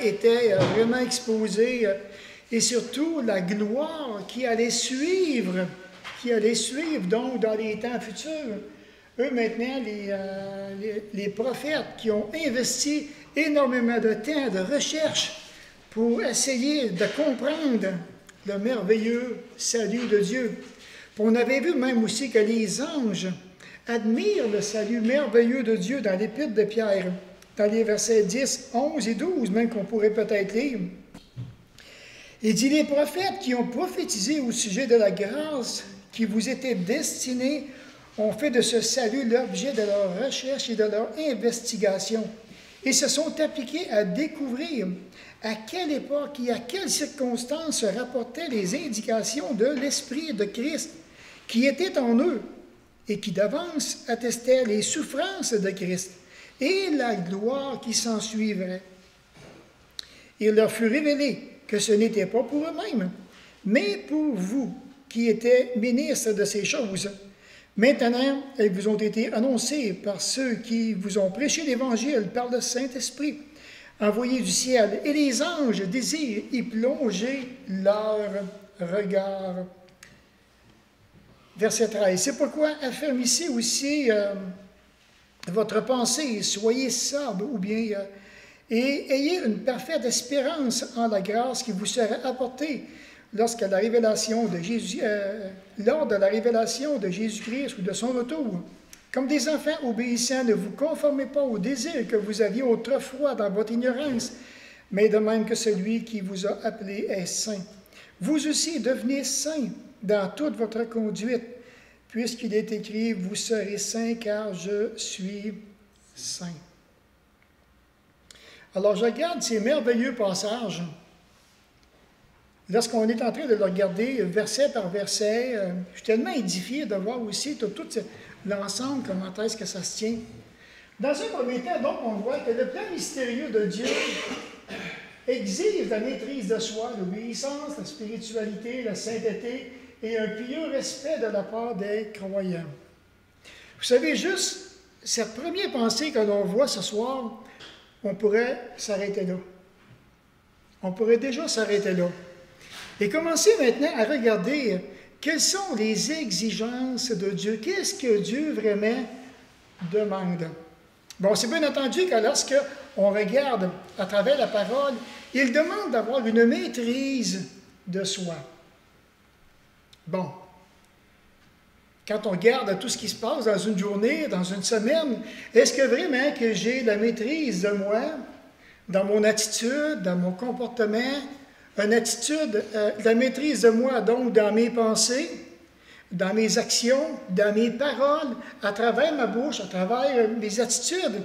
était vraiment exposée et surtout la gloire qui allait suivre donc dans les temps futurs. Eux maintenant, les prophètes qui ont investi énormément de temps de recherche pour essayer de comprendre le merveilleux salut de Dieu. Puis on avait vu même aussi que les anges admirent le salut merveilleux de Dieu dans l'Épître de Pierre, dans les versets 10, 11 et 12, même qu'on pourrait peut-être lire. Il dit, les prophètes qui ont prophétisé au sujet de la grâce qui vous était destinée ont fait de ce salut l'objet de leur recherche et de leur investigation et se sont appliqués à découvrir à quelle époque et à quelles circonstances se rapportaient les indications de l'Esprit de Christ qui était en eux et qui d'avance attestait les souffrances de Christ et la gloire qui s'en suivrait. Il leur fut révélé que ce n'était pas pour eux-mêmes, mais pour vous qui étaient ministres de ces choses. Maintenant, elles vous ont été annoncées par ceux qui vous ont prêché l'Évangile par le Saint-Esprit, envoyé du ciel, et les anges désirent y plonger leur regard. Verset 13. C'est pourquoi affermissez aussi votre pensée, soyez sobre, ou bien, et ayez une parfaite espérance en la grâce qui vous sera apportée lors de la révélation de Jésus-Christ ou de son retour. Comme des enfants obéissants, ne vous conformez pas aux désirs que vous aviez autrefois dans votre ignorance, mais de même que celui qui vous a appelé est saint. Vous aussi devenez saints dans toute votre conduite, puisqu'il est écrit, vous serez saints car je suis saint. Alors je regarde ces merveilleux passages. Lorsqu'on est en train de le regarder verset par verset, je suis tellement édifié de voir aussi tout l'ensemble, comment est-ce que ça se tient. Dans un premier temps, donc, on voit que le plan mystérieux de Dieu exige la maîtrise de soi, l'obéissance, la spiritualité, la sainteté et un pieux respect de la part des croyants. Vous savez, juste cette première pensée que l'on voit ce soir, on pourrait s'arrêter là. On pourrait déjà s'arrêter là. Et commencer maintenant à regarder quelles sont les exigences de Dieu. Qu'est-ce que Dieu vraiment demande? Bon, c'est bien entendu que lorsque on regarde à travers la parole, il demande d'avoir une maîtrise de soi. Bon, quand on regarde tout ce qui se passe dans une journée, dans une semaine, est-ce que vraiment que j'ai la maîtrise de moi, dans mon attitude, dans mon comportement, une attitude, la maîtrise de moi, donc dans mes pensées, dans mes actions, dans mes paroles, à travers ma bouche, à travers mes attitudes?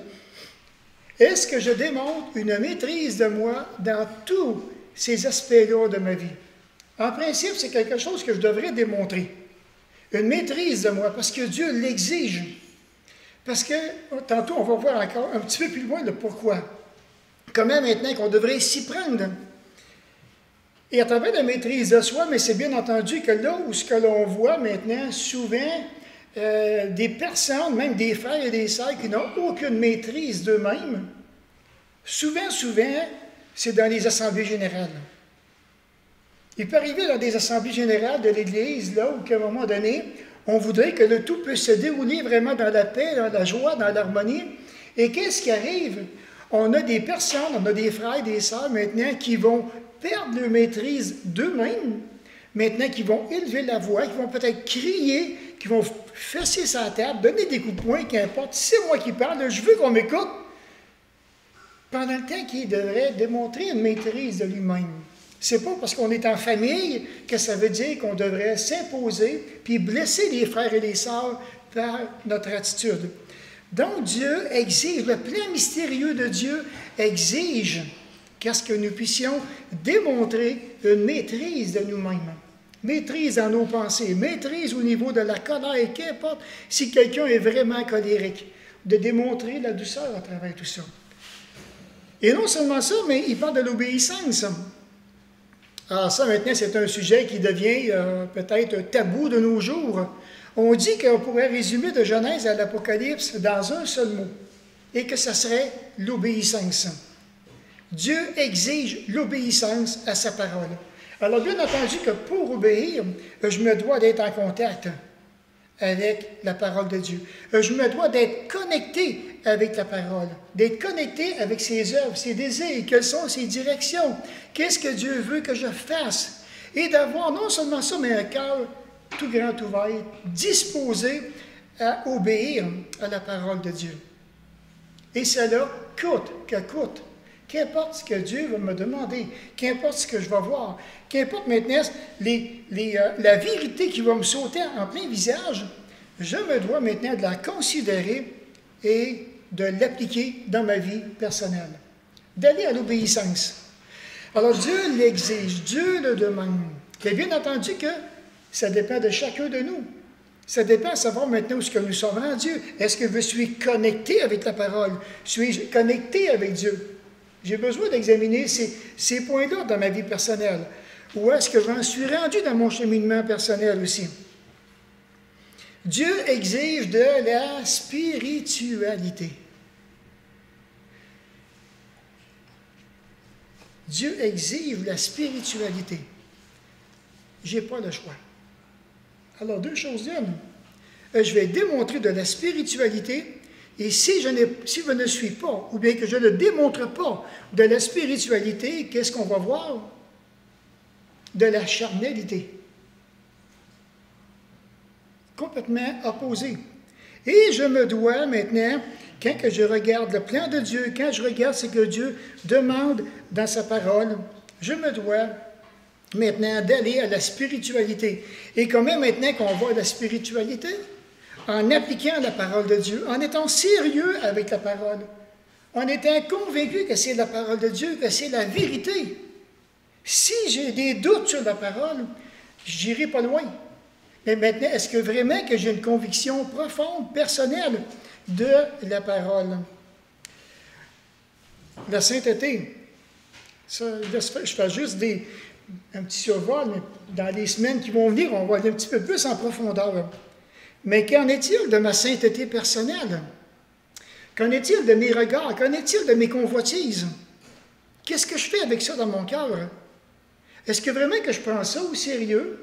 Est-ce que je démontre une maîtrise de moi dans tous ces aspects-là de ma vie? En principe, c'est quelque chose que je devrais démontrer. Une maîtrise de moi, parce que Dieu l'exige. Parce que, tantôt, on va voir encore un petit peu plus loin le pourquoi. Comment maintenant qu'on devrait s'y prendre? Et à travers la maîtrise de soi, mais c'est bien entendu que là où ce que l'on voit maintenant, souvent, des personnes, même des frères et des sœurs qui n'ont aucune maîtrise d'eux-mêmes, souvent, c'est dans les assemblées générales. Il peut arriver dans des assemblées générales de l'Église, là où, à un moment donné, on voudrait que le tout puisse se dérouler vraiment dans la paix, dans la joie, dans l'harmonie. Et qu'est-ce qui arrive? On a des personnes, on a des frères et des sœurs maintenant qui vont perdre leur maîtrise d'eux-mêmes, maintenant qui vont élever la voix, qui vont peut-être crier, qui vont fesser sa table, donner des coups de poing, qu'importe. C'est moi qui parle, je veux qu'on m'écoute. Pendant le temps qu'il devrait démontrer une maîtrise de lui-même. C'est pas parce qu'on est en famille que ça veut dire qu'on devrait s'imposer puis blesser les frères et les sœurs par notre attitude. Donc Dieu exige, le plan mystérieux de Dieu exige qu'est-ce que nous puissions démontrer une maîtrise de nous-mêmes. Maîtrise dans nos pensées, maîtrise au niveau de la colère, qu'importe si quelqu'un est vraiment colérique, de démontrer la douceur à travers tout ça. Et non seulement ça, mais il parle de l'obéissance. Alors ça, maintenant, c'est un sujet qui devient peut-être tabou de nos jours. On dit qu'on pourrait résumer de Genèse à l'Apocalypse dans un seul mot, et que ça serait l'obéissance. Dieu exige l'obéissance à sa parole. Alors, bien entendu que pour obéir, je me dois d'être en contact avec la parole de Dieu. Je me dois d'être connecté avec la parole, d'être connecté avec ses œuvres, ses désirs, quelles sont ses directions, qu'est-ce que Dieu veut que je fasse, et d'avoir non seulement ça, mais un cœur tout grand ouvert, disposé à obéir à la parole de Dieu. Et cela coûte que coûte. Qu'importe ce que Dieu va me demander, qu'importe ce que je vais voir, qu'importe maintenant la vérité qui va me sauter en plein visage, je me dois maintenant de la considérer et de l'appliquer dans ma vie personnelle. D'aller à l'obéissance. Alors Dieu l'exige, Dieu le demande. Et bien entendu que ça dépend de chacun de nous. Ça dépend de savoir maintenant où est-ce que nous sommes rendus. Est-ce que je suis connecté avec la parole? Suis-je connecté avec Dieu? J'ai besoin d'examiner ces points-là dans ma vie personnelle. Où est-ce que j'en suis rendu dans mon cheminement personnel aussi? Dieu exige de la spiritualité. Dieu exige la spiritualité. Je n'ai pas le choix. Alors, deux choses d'une. Je vais démontrer de la spiritualité, et si je ne suis pas, ou bien que je ne démontre pas de la spiritualité, qu'est-ce qu'on va voir? De la charnalité. Complètement opposé. Et je me dois maintenant, quand que je regarde le plan de Dieu, quand je regarde ce que Dieu demande dans sa parole, je me dois maintenant d'aller à la spiritualité. Et comment maintenant qu'on voit la spiritualité? En appliquant la parole de Dieu, en étant sérieux avec la parole, en étant convaincu que c'est la parole de Dieu, que c'est la vérité. Si j'ai des doutes sur la parole, je n'irai pas loin. Mais maintenant, est-ce que vraiment que j'ai une conviction profonde, personnelle de la parole? La sainteté, ça, je fais juste un petit survol, mais dans les semaines qui vont venir, on va aller un petit peu plus en profondeur. Mais qu'en est-il de ma sainteté personnelle? Qu'en est-il de mes regards? Qu'en est-il de mes convoitises? Qu'est-ce que je fais avec ça dans mon cœur? Est-ce que vraiment que je prends ça au sérieux?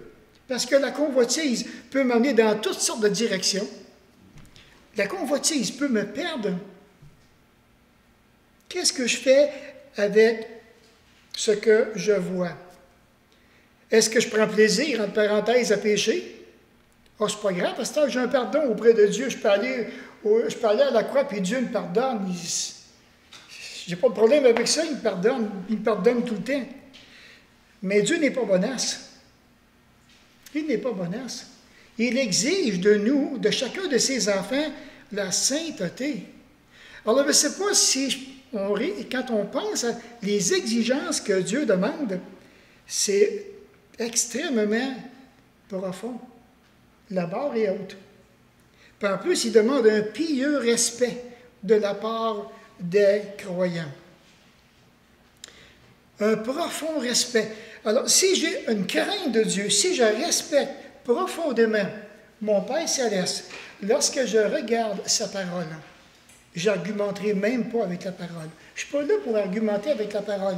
Parce que la convoitise peut m'amener dans toutes sortes de directions. La convoitise peut me perdre. Qu'est-ce que je fais avec ce que je vois? Est-ce que je prends plaisir, entre parenthèses, à pécher? Oh, c'est pas grave, parce que j'ai un pardon auprès de Dieu. Je peux aller à la croix, puis Dieu me pardonne. J'ai pas de problème avec ça, il me pardonne tout le temps. Mais Dieu n'est pas bonasse. Il n'est pas bonasse. Il exige de nous, de chacun de ses enfants, la sainteté. Alors, je ne sais pas si, quand on pense à les exigences que Dieu demande, c'est extrêmement profond. La barre est haute. Puis en plus, il demande un pieux respect de la part des croyants. Un profond respect. Alors, si j'ai une crainte de Dieu, si je respecte profondément mon Père céleste, lorsque je regarde sa parole, j'argumenterai même pas avec la parole. Je ne suis pas là pour argumenter avec la parole.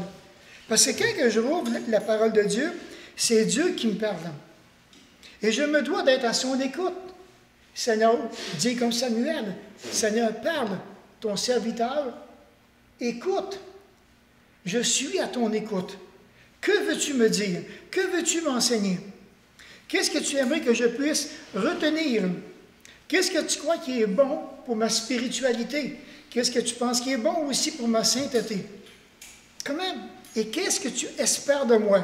Parce que quand je rouvre la parole de Dieu, c'est Dieu qui me parle. Et je me dois d'être à son écoute. Seigneur, dis comme Samuel, Seigneur, parle, ton serviteur, écoute. Je suis à ton écoute. Que veux-tu me dire? Que veux-tu m'enseigner? Qu'est-ce que tu aimerais que je puisse retenir? Qu'est-ce que tu crois qui est bon pour ma spiritualité? Qu'est-ce que tu penses qui est bon aussi pour ma sainteté? Comment? Et qu'est-ce que tu espères de moi?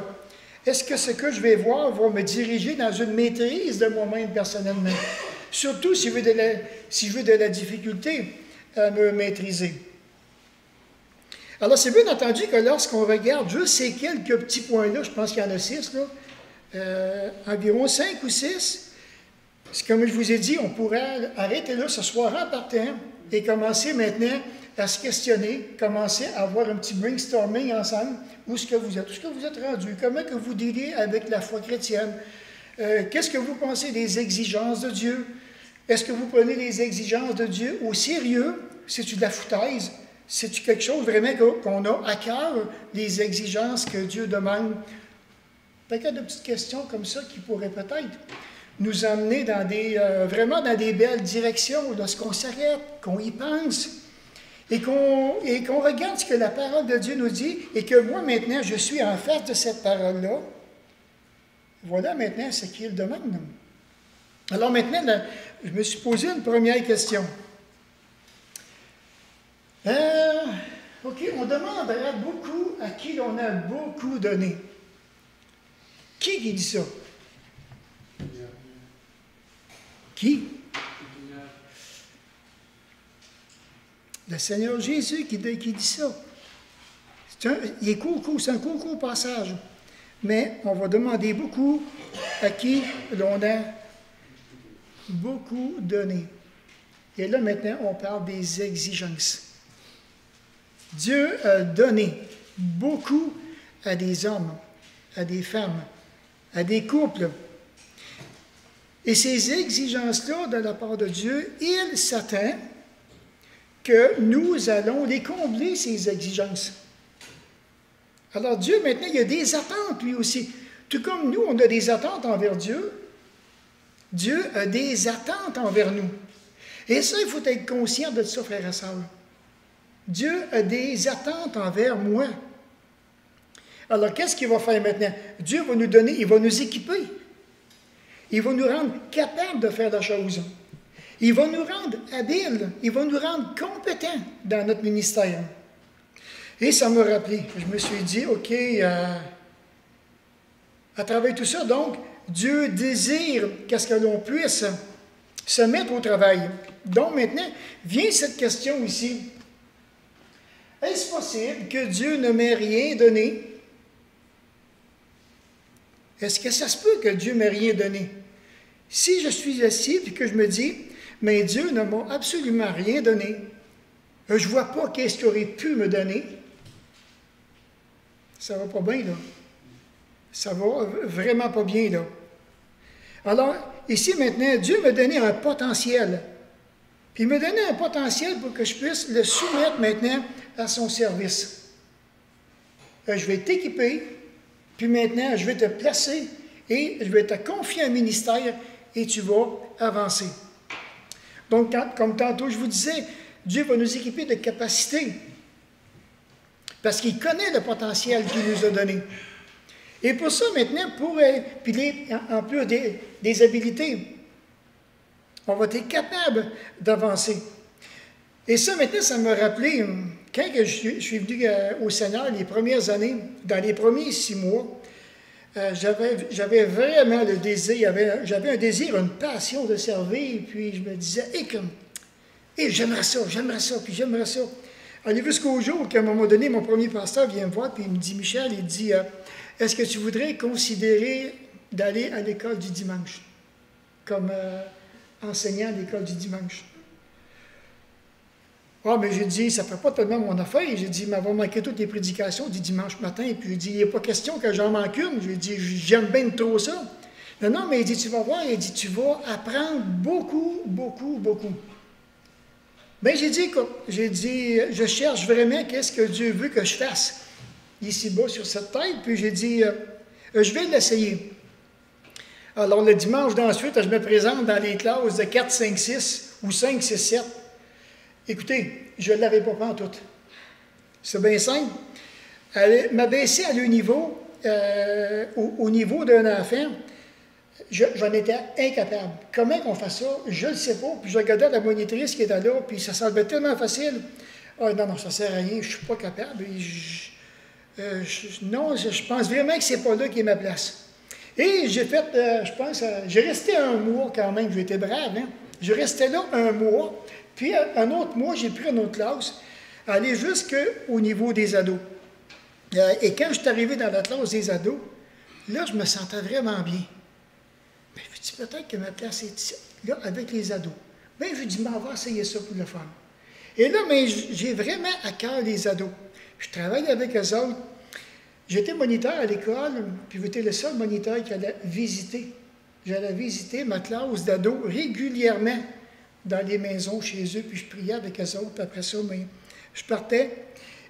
Est-ce que ce que je vais voir va me diriger dans une maîtrise de moi-même personnellement? Surtout si je veux de la difficulté à me maîtriser. Alors, c'est bien entendu que lorsqu'on regarde juste ces quelques petits points-là, je pense qu'il y en a 6, là, environ 5 ou 6, comme je vous ai dit, on pourrait arrêter là ce soir en partant et commencer maintenant à se questionner, commencer à avoir un petit brainstorming ensemble. Où est-ce que vous êtes rendu? Comment que vous dealez avec la foi chrétienne? Qu'est-ce que vous pensez des exigences de Dieu? Est-ce que vous prenez les exigences de Dieu au sérieux? C'est-tu de la foutaise? C'est-tu quelque chose vraiment qu'on a à cœur, les exigences que Dieu demande? Peut-être de petites questions comme ça qui pourraient peut-être nous emmener dans vraiment dans des belles directions lorsqu'on s'arrête, qu'on y pense et qu'on regarde ce que la parole de Dieu nous dit et que moi maintenant je suis en face de cette parole-là. Voilà maintenant ce qu'il demande. Alors maintenant, je me suis posé une première question. OK, on demanderait beaucoup à qui l'on a beaucoup donné. Qui dit ça? Qui? Le Seigneur Jésus qui dit ça. C'est un court passage. Mais on va demander beaucoup à qui l'on a beaucoup donné. Et là, maintenant, on parle des exigences. Dieu a donné beaucoup à des hommes, à des femmes, à des couples. Et ces exigences-là, de la part de Dieu, il s'attend que nous allons les combler, ces exigences. Alors Dieu, maintenant, il y a des attentes, lui aussi. Tout comme nous, on a des attentes envers Dieu, Dieu a des attentes envers nous. Et ça, il faut être conscient de ça, frères et sœurs. Dieu a des attentes envers moi. Alors, qu'est-ce qu'il va faire maintenant? Dieu va nous donner, il va nous équiper. Il va nous rendre capables de faire la chose. Il va nous rendre habiles. Il va nous rendre compétents dans notre ministère. Et ça m'a rappelé. Je me suis dit, OK, à travers tout ça, donc, Dieu désire qu'est-ce que l'on puisse se mettre au travail. Donc, maintenant, vient cette question ici. Est-ce possible que Dieu ne m'ait rien donné? Est-ce que ça se peut que Dieu ne m'ait rien donné? Si je suis assis et que je me dis, mais Dieu ne m'a absolument rien donné, je ne vois pas qu'est-ce qu'il aurait pu me donner, ça ne va pas bien, là. Ça va vraiment pas bien, là. Alors, ici maintenant, Dieu m'a donné un potentiel. Puis il m'a donné un potentiel pour que je puisse le soumettre maintenant à son service. Je vais t'équiper, puis maintenant, je vais te placer et je vais te confier un ministère et tu vas avancer. Donc, comme tantôt je vous disais, Dieu va nous équiper de capacités parce qu'il connaît le potentiel qu'il nous a donné. Et pour ça, maintenant, en plus des habiletés, on va être capable d'avancer. Et ça, maintenant, ça m'a rappelé, quand je suis venu au Seigneur les premières années, dans les premiers 6 mois, j'avais vraiment le désir, j'avais un désir, une passion de servir, puis je me disais, j'aimerais ça, puis j'aimerais ça. Allez jusqu'au jour qu'à un moment donné, mon premier pasteur vient me voir, puis il me dit, Michel, il dit, est-ce que tu voudrais considérer d'aller à l'école du dimanche, comme enseignant à l'école du dimanche? Ah, mais j'ai dit, ça ne fait pas tellement mon affaire. J'ai dit, mais on va manquer toutes les prédications du dimanche matin. Puis j'ai dit, il n'y a pas question que j'en manque une. J'ai dit, j'aime bien trop ça. Non, mais il dit, tu vas voir, il dit, tu vas apprendre beaucoup, beaucoup, beaucoup. Bien, j'ai dit, je cherche vraiment qu'est-ce que Dieu veut que je fasse ici-bas sur cette tête. Puis j'ai dit, je vais l'essayer. Alors, le dimanche d'ensuite, je me présente dans les classes de 4, 5, 6 ou 5, 6, 7. Écoutez, je ne l'avais pas en tout. C'est bien simple. M'abaisser à leur niveau, au niveau d'un enfant, j'en étais incapable. Comment on fait ça? Je ne le sais pas. Puis je regardais la monitrice qui était là, puis ça semblait tellement facile. Ah non, ça ne sert à rien, je ne suis pas capable. Je pense vraiment que ce n'est pas là qui est ma place. Et j'ai fait, j'ai resté un mois quand même, j'ai été brave, hein? Je restais là un mois. Puis, un autre mois, j'ai pris une autre classe, aller jusqu'au niveau des ados. Et quand je suis arrivé dans la classe des ados, là, je me sentais vraiment bien. Mais je me dis, peut-être que ma place est ici, là, avec les ados. Bien, je dis, on va essayer ça pour le faire. Et là, mais j'ai vraiment à cœur les ados. Je travaille avec eux autres. J'étais moniteur à l'école, puis j'étais le seul moniteur qui allait visiter. J'allais visiter ma classe d'ados régulièrement dans les maisons chez eux, puis je priais avec eux autres, puis après ça, Je partais.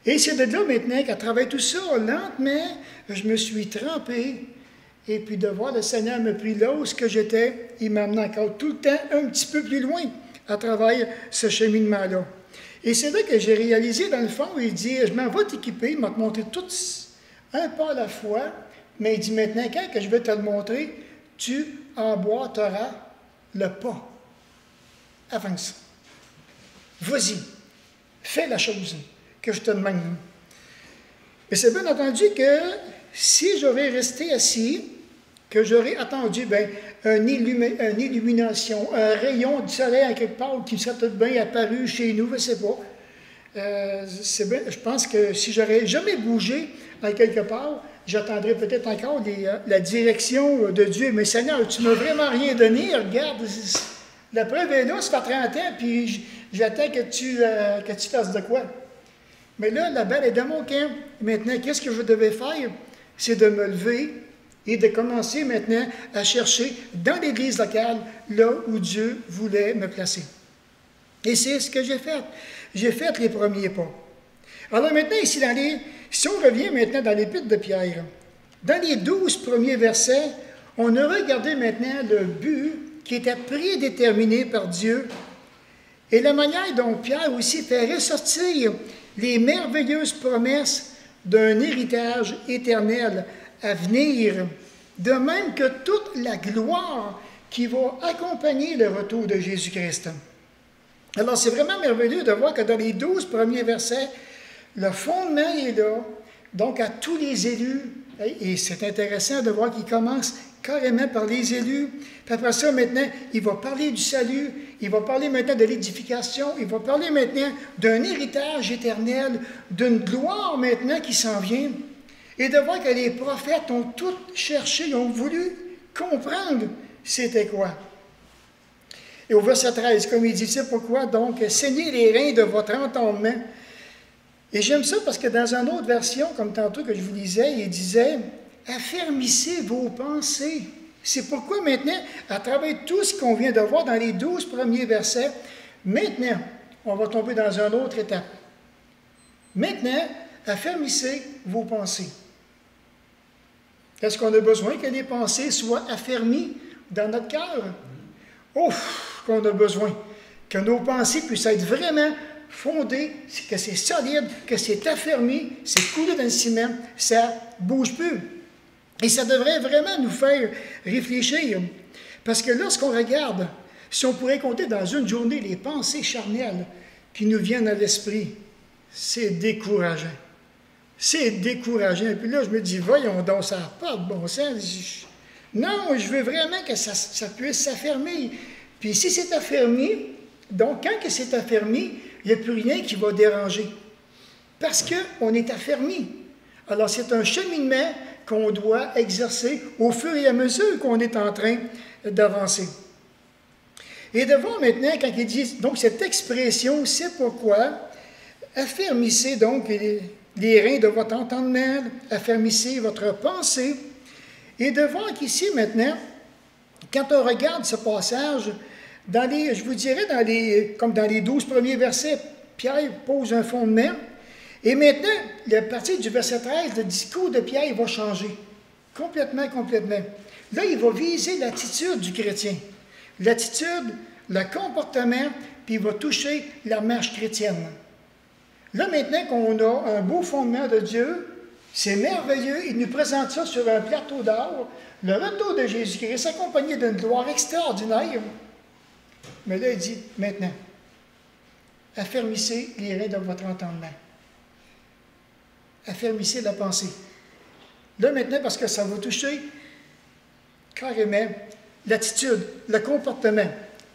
Et c'est de là maintenant qu'à travers tout ça, lentement, je me suis trempé. Et puis de voir le Seigneur me pris là où j'étais, il m'amenait encore tout le temps un petit peu plus loin à travers ce cheminement-là. Et c'est là que j'ai réalisé, dans le fond, il dit, je m'en vais t'équiper, il m'a montré tout un pas à la fois, mais il dit maintenant, quand que je vais te le montrer, tu emboîteras le pas. Avance. Vas-y. Fais la chose que je te demande. Et c'est bien entendu que si j'aurais resté assis, que j'aurais attendu une illumination, un rayon du soleil à quelque part qui serait peut-être bien apparu chez nous, je ne sais pas. Je pense que si j'aurais jamais bougé à quelque part, j'attendrais peut-être encore la direction de Dieu. Mais Seigneur, tu ne m'as vraiment rien donné. Regarde, la preuve est là, ça fait 30 ans, puis j'attends que tu fasses de quoi. Mais là, la balle est dans mon camp. Maintenant, qu'est-ce que je devais faire? C'est de me lever et de commencer maintenant à chercher dans l'Église locale, là où Dieu voulait me placer. Et c'est ce que j'ai fait. J'ai fait les premiers pas. Alors maintenant, ici, si on revient maintenant dans l'Épître de Pierre, dans les 12 premiers versets, on a regardé maintenant le but qui était prédéterminé par Dieu et la manière dont Pierre aussi fait ressortir les merveilleuses promesses d'un héritage éternel à venir, de même que toute la gloire qui va accompagner le retour de Jésus-Christ. Alors, c'est vraiment merveilleux de voir que dans les 12 premiers versets, le fondement est là, donc à tous les élus, et c'est intéressant de voir qu'il commence carrément par les élus, puis après ça, maintenant, il va parler du salut, il va parler maintenant de l'édification, il va parler maintenant d'un héritage éternel, d'une gloire maintenant qui s'en vient, et de voir que les prophètes ont tout cherché, ils ont voulu comprendre c'était quoi. Et au verset 13, comme il dit, c'est pourquoi donc saignez les reins de votre entendement. Et j'aime ça parce que dans une autre version, comme tantôt que je vous lisais, il disait affermissez vos pensées. C'est pourquoi maintenant, à travers tout ce qu'on vient de voir dans les 12 premiers versets, maintenant, on va tomber dans une autre étape. Maintenant, affermissez vos pensées. Est-ce qu'on a besoin que les pensées soient affermies dans notre cœur? Ouf, qu'on a besoin. Que nos pensées puissent être vraiment fondées, que c'est solide, que c'est affermi, c'est coulé dans le ciment, ça ne bouge plus. Et ça devrait vraiment nous faire réfléchir. Parce que lorsqu'on regarde, si on pourrait compter dans une journée les pensées charnelles qui nous viennent à l'esprit, c'est décourageant. C'est décourageant. Et puis là, je me dis, voyons donc, ça n'a pas de bon sens. Non, je veux vraiment que ça puisse s'affermir. Puis si c'est affermi, donc quand c'est affermi, il n'y a plus rien qui va déranger. Parce qu'on est affermi. Alors c'est un cheminement qu'on doit exercer au fur et à mesure qu'on est en train d'avancer. Et de voir maintenant, quand il dit, donc cette expression, c'est pourquoi, affermissez donc les reins de votre entendement, affermissez votre pensée, et de voir qu'ici maintenant, quand on regarde ce passage, je vous dirais, comme dans les 12 premiers versets, Pierre pose un fondement, et maintenant, à partir du verset 13, le discours de Pierre va changer. Complètement. Là, il va viser l'attitude du chrétien. L'attitude, le comportement, puis il va toucher la marche chrétienne. Là, maintenant qu'on a un beau fondement de Dieu, c'est merveilleux, il nous présente ça sur un plateau d'or, le retour de Jésus-Christ accompagné d'une gloire extraordinaire. Mais là, il dit, maintenant, affermissez les reins de votre entendement. Affermissez la pensée. Là, maintenant, parce que ça va toucher carrément l'attitude, le comportement,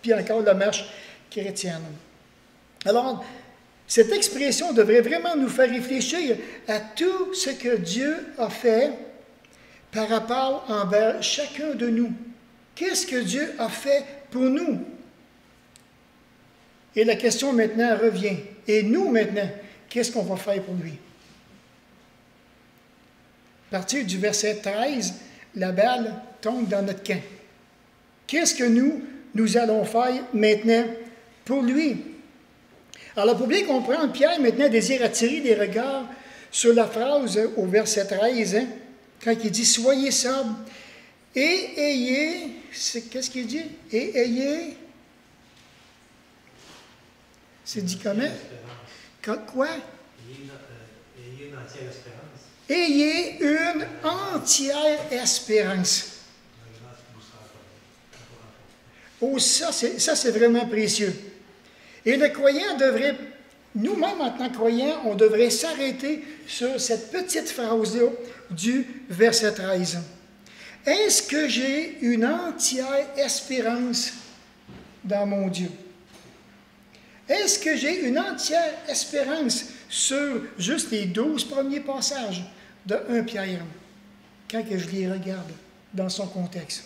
puis encore la marche chrétienne. Alors, cette expression devrait vraiment nous faire réfléchir à tout ce que Dieu a fait par rapport envers chacun de nous. Qu'est-ce que Dieu a fait pour nous? Et la question maintenant revient. Et nous maintenant, qu'est-ce qu'on va faire pour lui? À partir du verset 13, la balle tombe dans notre camp. Qu'est-ce que nous allons faire maintenant pour lui? Alors, pour bien comprendre, Pierre maintenant désire attirer les regards sur la phrase au verset 13, hein, quand il dit « Soyez sobres et ayez... » Qu'est-ce qu'il dit? « Et ayez... » C'est dit comment? Quoi? Ayez une entière espérance. Ayez une entière espérance. Oh, ça c'est vraiment précieux. Et le croyant devrait, nous-mêmes en tant que croyants, on devrait s'arrêter sur cette petite phrase-là du verset 13. Est-ce que j'ai une entière espérance dans mon Dieu? Est-ce que j'ai une entière espérance sur juste les 12 premiers passages de 1 Pierre, quand que je les regarde dans son contexte?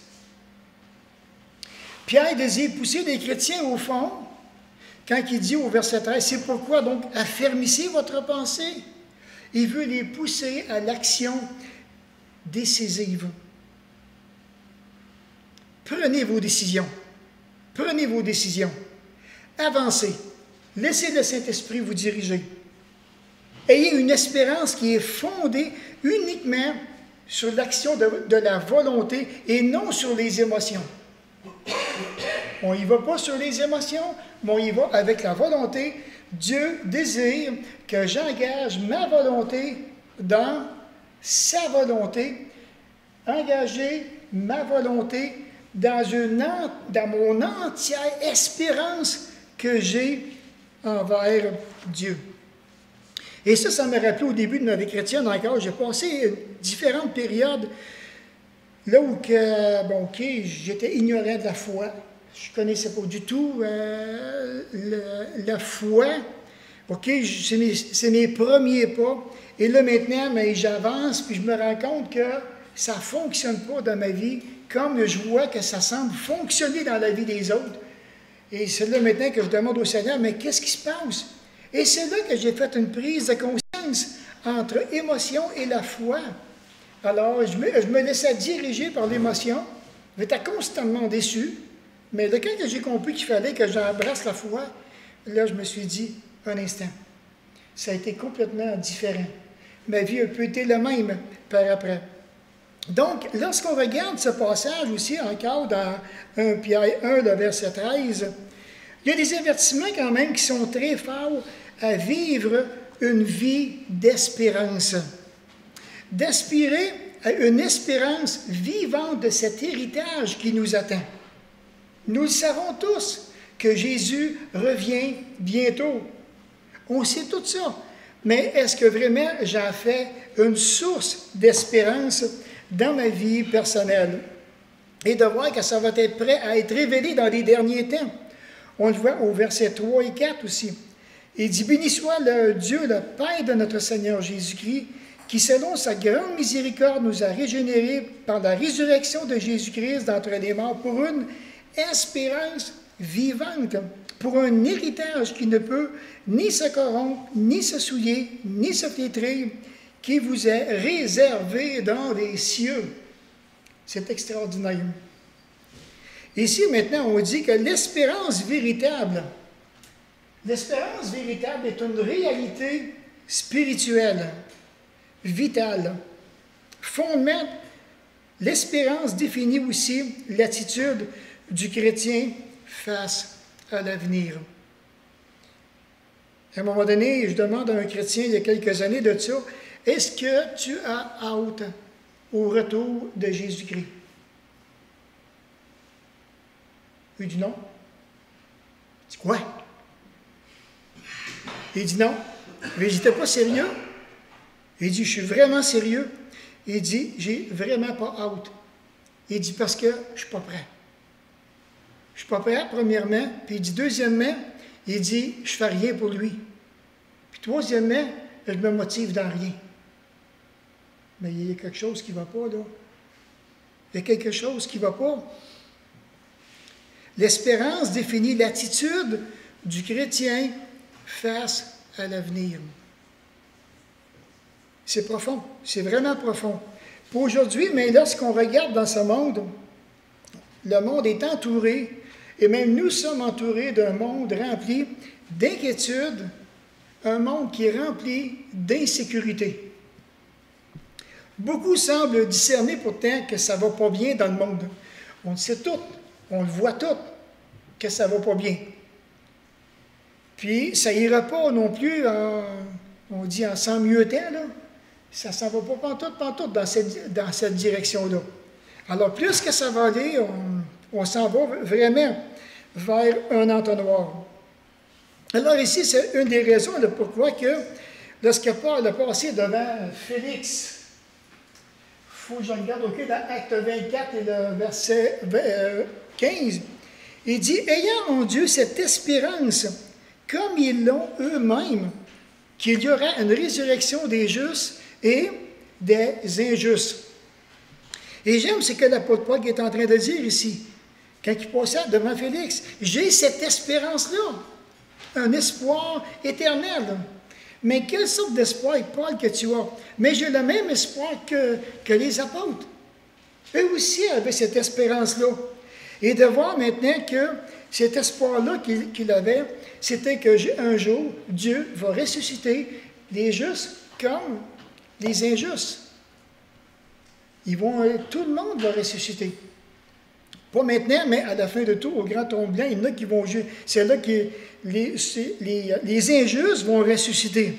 Pierre désire pousser les chrétiens au fond, quand il dit au verset 13, c'est pourquoi donc affermissez votre pensée. Il veut les pousser à l'action décisive. Prenez vos décisions. Prenez vos décisions. Avancez. Laissez le Saint-Esprit vous diriger. Ayez une espérance qui est fondée uniquement sur l'action de la volonté et non sur les émotions. On n'y va pas sur les émotions, mais on y va avec la volonté. Dieu désire que j'engage ma volonté dans sa volonté, engager ma volonté dans mon entière espérance que j'ai envers Dieu. Et ça me rappelait au début de ma vie chrétienne encore. J'ai passé différentes périodes là où j'étais ignorant de la foi. Je ne connaissais pas du tout la foi. C'est mes premiers pas. Et là, maintenant, j'avance, puis je me rends compte que ça ne fonctionne pas dans ma vie comme je vois que ça semble fonctionner dans la vie des autres. Et c'est là maintenant que je demande au Seigneur, mais qu'est-ce qui se passe? Et c'est là que j'ai fait une prise de conscience entre émotion et la foi. Alors, je me laissais diriger par l'émotion. J'étais constamment déçu. Mais de quand j'ai compris qu'il fallait que j'embrasse la foi, là, je me suis dit, un instant, ça a été complètement différent. Ma vie a peu été la même par après. Donc, lorsqu'on regarde ce passage aussi, encore dans 1 Pierre 1, le verset 13, il y a des avertissements quand même qui sont très forts à vivre une vie d'espérance. D'aspirer à une espérance vivante de cet héritage qui nous attend. Nous le savons tous que Jésus revient bientôt. On sait tout ça. Mais est-ce que vraiment j'en fais une source d'espérance dans ma vie personnelle? Et de voir que ça va être prêt à être révélé dans les derniers temps. On le voit au verset 3 et 4 aussi. Il dit, « Béni soit le Dieu, le Père de notre Seigneur Jésus-Christ, qui selon sa grande miséricorde nous a régénérés par la résurrection de Jésus-Christ d'entre les morts pour une espérance vivante, pour un héritage qui ne peut ni se corrompre, ni se souiller, ni se flétrir, qui vous est réservé dans les cieux. » C'est extraordinaire. Ici, maintenant, on dit que l'espérance véritable est une réalité spirituelle, vitale. Fondement, l'espérance définit aussi l'attitude du chrétien face à l'avenir. À un moment donné, je demande à un chrétien il y a quelques années de ça, est-ce que tu as hâte au retour de Jésus-Christ? Il dit non. Je dis quoi? Il dit non. Mais il n'était pas sérieux. Il dit, je suis vraiment sérieux. Il dit, j'ai vraiment pas hâte. Il dit, parce que je ne suis pas prêt. Je ne suis pas prêt, premièrement. Puis il dit, deuxièmement, il dit, je ne fais rien pour lui. Puis troisièmement, je me motive dans rien. Mais il y a quelque chose qui ne va pas, là. Il y a quelque chose qui ne va pas. L'espérance définit l'attitude du chrétien face à l'avenir. C'est profond, c'est vraiment profond. Pour aujourd'hui, mais lorsqu'on regarde dans ce monde, le monde est entouré, et même nous sommes entourés d'un monde rempli d'inquiétude, un monde qui est rempli d'insécurité. Beaucoup semblent discerner pourtant que ça ne va pas bien dans le monde. On le sait tout, on le voit tout, que ça ne va pas bien. Puis, ça n'ira pas non plus, on dit en sans mieux temps, là. Ça ne s'en va pas pantoute dans cette direction-là. Alors, plus que ça va aller, on s'en va vraiment vers un entonnoir. Alors ici, c'est une des raisons de pourquoi que lorsque Paul a passé devant Félix, il faut que je regarde dans Acte 24 et le verset 15, il dit « Ayant en Dieu cette espérance, comme ils l'ont eux-mêmes, qu'il y aura une résurrection des justes et des injustes. » Et j'aime ce que l'apôtre Paul est en train de dire ici. Quand il passait devant Félix, j'ai cette espérance-là, un espoir éternel. Mais quelle sorte d'espoir, Paul, que tu as? Mais j'ai le même espoir que les apôtres. Eux aussi avaient cette espérance-là. Et de voir maintenant que cet espoir-là qu'il avait, c'était qu'un jour, Dieu va ressusciter les justes comme les injustes. Tout le monde va ressusciter. Pas maintenant, mais à la fin de tout, au grand tremblement, il y en a qui vont juger. C'est là que les injustes vont ressusciter.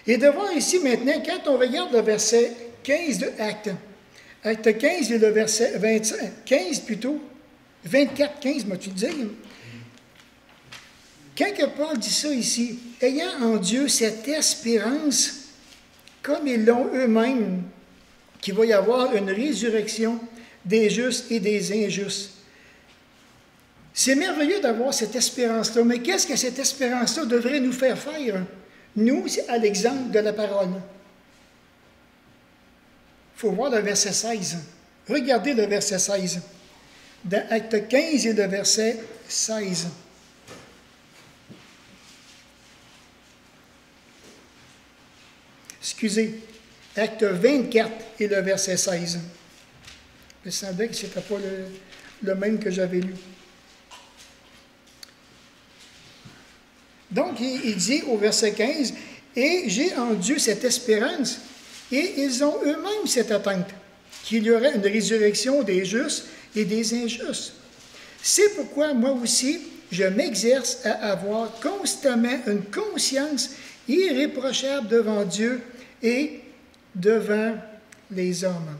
Et de voir ici maintenant, quand on regarde le verset 15 de Acte 15 et le verset 15 plutôt, 24, 15, m'as-tu dit? Quand que Paul dit ça ici, ayant en Dieu cette espérance, comme ils l'ont eux-mêmes, qu'il va y avoir une résurrection des justes et des injustes. C'est merveilleux d'avoir cette espérance-là, mais qu'est-ce que cette espérance-là devrait nous faire faire, nous, à l'exemple de la parole? Il faut voir le verset 16. Regardez le verset 16. Dans Acte 15 et le verset 16. Excusez, Acte 24 et le verset 16. Il me semblait que ce n'était pas le même que j'avais lu. Donc, il dit au verset 15, « Et j'ai en Dieu cette espérance, et ils ont eux-mêmes cette attente, qu'il y aurait une résurrection des justes et des injustes. C'est pourquoi moi aussi, je m'exerce à avoir constamment une conscience irréprochable devant Dieu et devant les hommes. »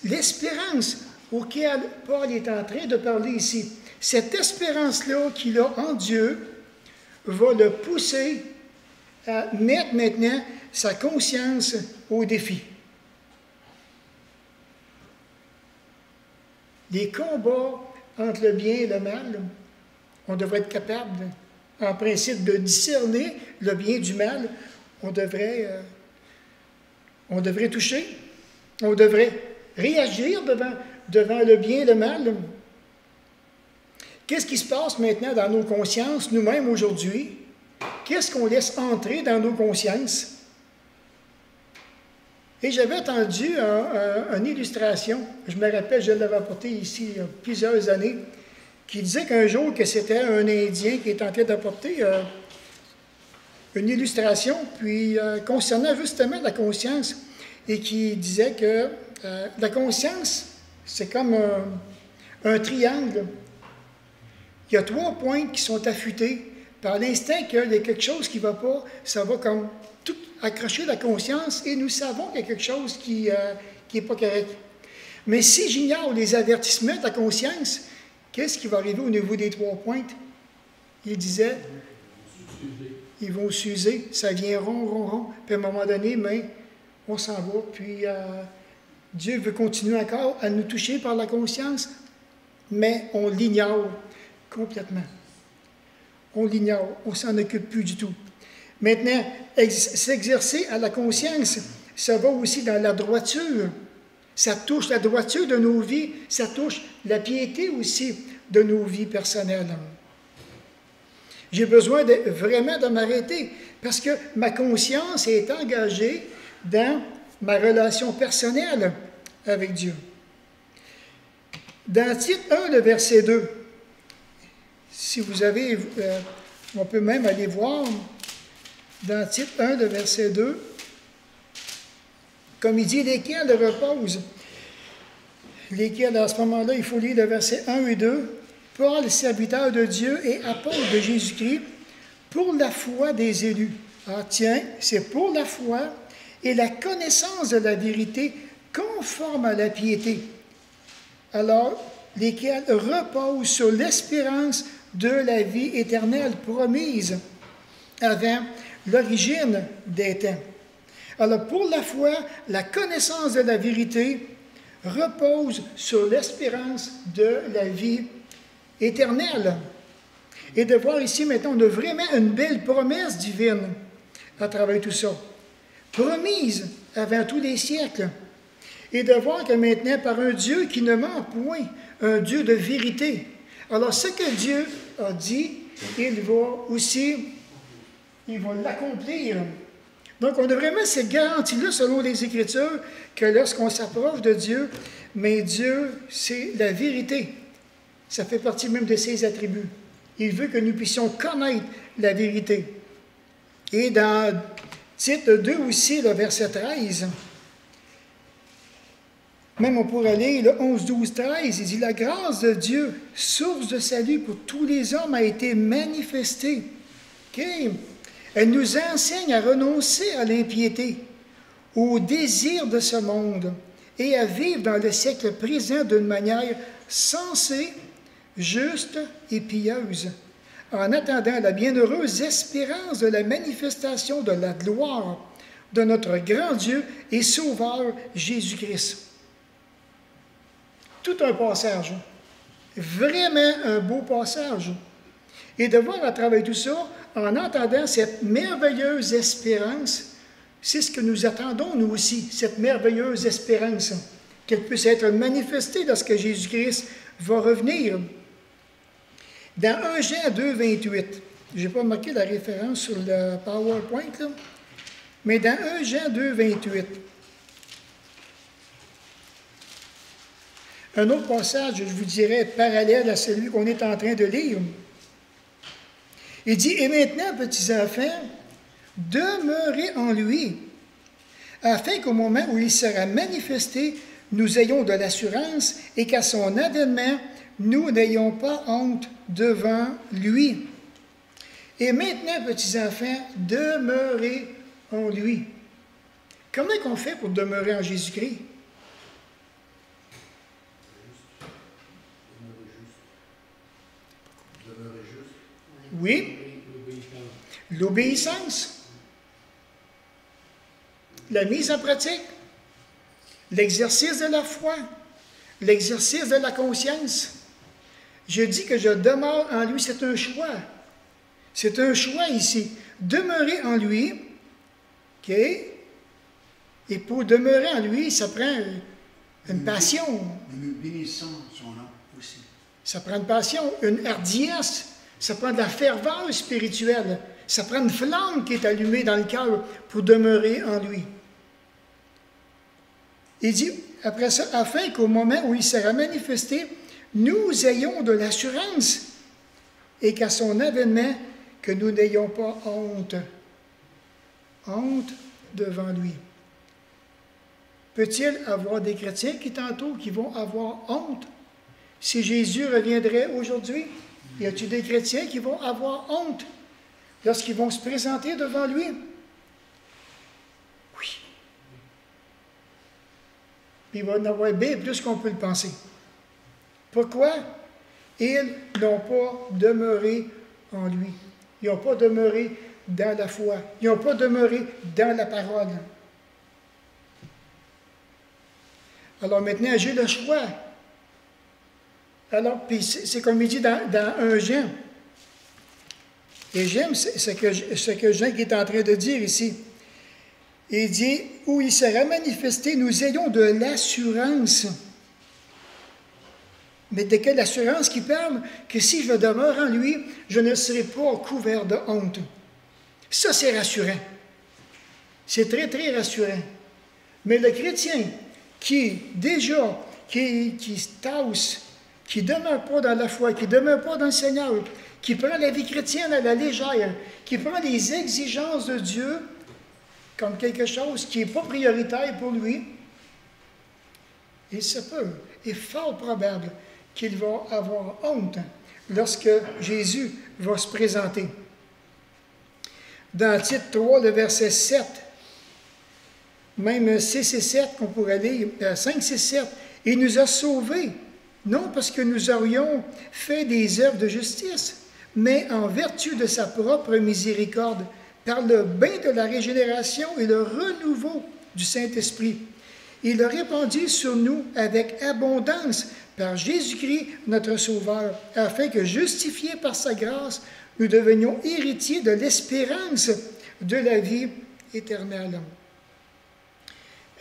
L'espérance auquel Paul est en train de parler ici, cette espérance-là qu'il a en Dieu va le pousser à mettre maintenant sa conscience au défi. Les combats entre le bien et le mal, on devrait être capable, en principe, de discerner le bien du mal. On devrait toucher, on devrait réagir devant le bien et le mal. Qu'est-ce qui se passe maintenant dans nos consciences, nous-mêmes aujourd'hui? Qu'est-ce qu'on laisse entrer dans nos consciences? Et j'avais entendu une illustration, je me rappelle, je l'avais apporté ici il y a plusieurs années, qui disait qu'un jour que c'était un Indien qui était en train d'apporter une illustration, puis concernant justement la conscience, et qui disait que la conscience, c'est comme un triangle. Il y a 3 pointes qui sont affûtées. Par l'instant qu'il y a quelque chose qui ne va pas, ça va comme tout accrocher la conscience et nous savons qu'il y a quelque chose qui n'est pas correct. Mais si j'ignore les avertissements de la conscience, qu'est-ce qui va arriver au niveau des 3 pointes? Il disait, ils vont s'user, ça vient rond, rond, rond, puis à un moment donné, mais on s'en va, puis Dieu veut continuer encore à nous toucher par la conscience, mais on l'ignore complètement. On l'ignore, on ne s'en occupe plus du tout. Maintenant, s'exercer à la conscience, ça va aussi dans la droiture. Ça touche la droiture de nos vies, ça touche la piété aussi de nos vies personnelles. J'ai besoin vraiment de m'arrêter parce que ma conscience est engagée dans ma relation personnelle avec Dieu. Dans Tite 1, le verset 2, si vous avez On peut même aller voir dans Tite 1, le verset 2, comme il dit, lesquels reposent. Lesquels, à ce moment-là, il faut lire le verset 1 et 2. Paul, serviteur de Dieu et apôtre de Jésus-Christ, pour la foi des élus. Ah tiens, c'est pour la foi et la connaissance de la vérité conforme à la piété. Alors, lesquels reposent sur l'espérance de la vie éternelle promise avant l'origine des temps. Alors, pour la foi, la connaissance de la vérité repose sur l'espérance de la vie éternelle. Et de voir ici, maintenant, on a vraiment une belle promesse divine à travers tout ça. Promise avant tous les siècles. Et de voir que maintenant, par un Dieu qui ne ment point, un Dieu de vérité. Alors, ce que Dieu a dit, il va l'accomplir. Donc, on a vraiment cette garantie-là, selon les Écritures, que lorsqu'on s'approche de Dieu, mais Dieu, c'est la vérité. Ça fait partie même de ses attributs. Il veut que nous puissions connaître la vérité. Et dans Tite 2 aussi, le verset 13, même on pourrait lire le 11, 12, 13, il dit « La grâce de Dieu, source de salut pour tous les hommes, a été manifestée. Okay. Elle nous enseigne à renoncer à l'impiété, au désir de ce monde et à vivre dans le siècle présent d'une manière sensée, juste et pieuse, en attendant la bienheureuse espérance de la manifestation de la gloire de notre grand Dieu et Sauveur Jésus-Christ. » Tout un passage, vraiment un beau passage. Et de voir à travers tout ça, en entendant cette merveilleuse espérance, c'est ce que nous attendons, nous aussi, cette merveilleuse espérance, qu'elle puisse être manifestée lorsque Jésus-Christ va revenir. Dans 1 Jean 2, 28, je n'ai pas marqué la référence sur le PowerPoint, là, mais dans 1 Jean 2, 28, un autre passage, je vous dirais, parallèle à celui qu'on est en train de lire. Il dit, « Et maintenant, petits enfants, demeurez en lui, afin qu'au moment où il sera manifesté, nous ayons de l'assurance et qu'à son avènement, nous n'ayons pas honte devant lui. Et maintenant, petits enfants, demeurez en lui. » Comment qu'on fait pour demeurer en Jésus-Christ? Oui, l'obéissance, la mise en pratique, l'exercice de la foi, l'exercice de la conscience. Je dis que je demeure en lui, c'est un choix. C'est un choix ici. Demeurer en lui, OK? Et pour demeurer en lui, ça prend une passion. Nous bénissons son nom aussi. Ça prend une passion, une hardiesse. Ça prend de la ferveur spirituelle. Ça prend une flamme qui est allumée dans le cœur pour demeurer en lui. Il dit, après ça, afin qu'au moment où il sera manifesté, nous ayons de l'assurance et qu'à son avènement, que nous n'ayons pas honte. Honte devant lui. Peut-il avoir des chrétiens qui t'entourent qui vont avoir honte si Jésus reviendrait aujourd'hui? Y a-t-il des chrétiens qui vont avoir honte lorsqu'ils vont se présenter devant lui? Oui. Il va en avoir bien plus qu'on peut le penser. Pourquoi? Ils n'ont pas demeuré en lui. Ils n'ont pas demeuré dans la foi. Ils n'ont pas demeuré dans la parole. Alors maintenant, j'ai le choix. Alors, puis c'est comme il dit dans 1 Jean. Et j'aime ce que Jean est en train de dire ici. Il dit, où il sera manifesté, nous ayons de l'assurance. Mais de quelle assurance qu'il parle? Que si je demeure en lui, je ne serai pas couvert de honte. Ça, c'est rassurant. C'est très, très rassurant. Mais le chrétien qui se tasse, qui ne demeure pas dans la foi, qui ne demeure pas dans le Seigneur, qui prend la vie chrétienne à la légère, qui prend les exigences de Dieu comme quelque chose qui n'est pas prioritaire pour lui, il se peut, est fort probable qu'il va avoir honte lorsque Jésus va se présenter. Dans Tite 3, le verset 7, même 6 et 7, qu'on pourrait lire, 5, 6, 7, « Il nous a sauvés, non parce que nous aurions fait des œuvres de justice, mais en vertu de sa propre miséricorde, par le bain de la régénération et le renouveau du Saint-Esprit. Il a répandu sur nous avec abondance par Jésus-Christ, notre Sauveur, afin que, justifiés par sa grâce, nous devenions héritiers de l'espérance de la vie éternelle. »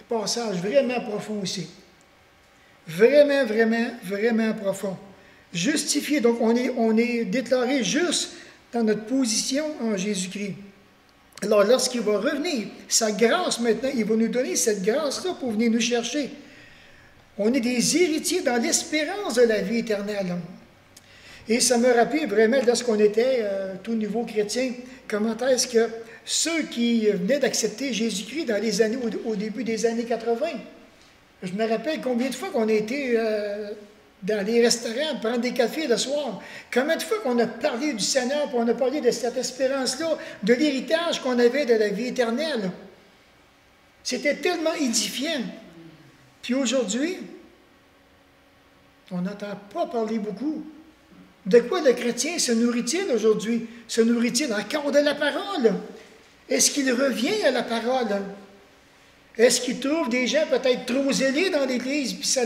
Passage vraiment profond aussi. Vraiment, vraiment, vraiment profond. Justifié, donc on est déclaré juste dans notre position en Jésus-Christ. Alors, lorsqu'il va revenir, sa grâce maintenant, il va nous donner cette grâce-là pour venir nous chercher. On est des héritiers dans l'espérance de la vie éternelle. Et ça me rappelle vraiment, lorsqu'on était tout nouveau chrétien, comment est-ce que ceux qui venaient d'accepter Jésus-Christ dans les années, au début des années 80, je me rappelle combien de fois qu'on a été dans les restaurants, prendre des cafés le soir. Combien de fois qu'on a parlé du Seigneur, puis on a parlé de cette espérance-là, de l'héritage qu'on avait de la vie éternelle. C'était tellement édifiant. Puis aujourd'hui, on n'entend pas parler beaucoup. De quoi le chrétien se nourrit-il aujourd'hui? Se nourrit-il encore de la parole? Est-ce qu'il revient à la parole? Est-ce qu'il trouve des gens peut-être trop zélés dans l'Église, puis ça